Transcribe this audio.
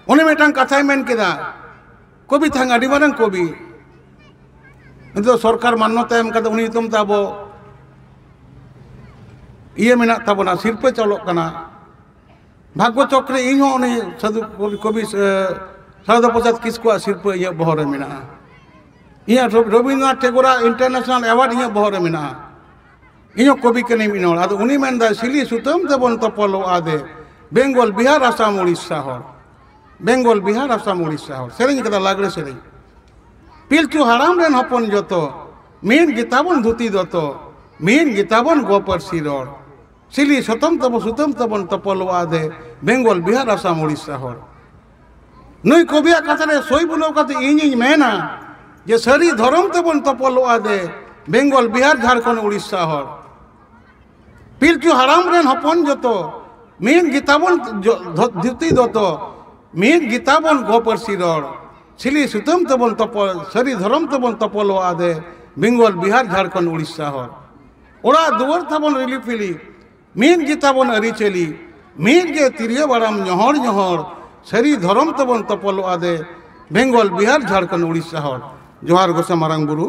उन्हें मेटांग कथाय मेन केदा कवि थांग आदि मारंग कवि नितो सरकार मान्यता एम कदा उनी तुम ताबो इये मेना ताबोना शिल्प चलक कना भाग्य चक्रे इहो उनी साधु कवि सारदा प्रसाद किस्कुआ शिल्प इये बहरे मेना इये रविन्द्रनाथ टेगोर इंटरनेशनल अवार्ड इये बहरे मेना इहो कवि कने मिनोल आदो उनी मेनदा सिली सुतम तबन तपलो आदे बेंगल बिहार आसाम उड़ीसा हर बेंगल बिहार आसाम उड़ीसा हर सेरेंग कदा लागले सेरेंग पिलचु हाराम रेन हपन जतो मेन गिताबन धुती दतो मेन गिताबन गोपर सिरोर सिली सुतम तबन तपलो आदे बेंगल बिहार आसाम उड़ीसा हर नई कविया कथारे सई बुलो कते इᱧ मेना जे सरी धर्म तबन तपलो आदे बेंगल बिहार झारखंड उड़ीसा हर पिलचु हाराम रेन हपन जतो मेन गिताबन धुती दतो मेन गिताबन गोपर सिरोर सिली सुतम तबन तपल सरी धर्म तबन तपलो आदे बेंगल बिहार झारखंड उड़ीसा हर ओरा दुवर तबन रिलिफिली मेन गिताबन अरिचली मेन गे तिरिया बाराम ñohor ñohor सरी धर्म तबन तपलो आदे बेंगल बिहार झारखंड उड़ीसा हर जोहार गोसा मारांग बुरु।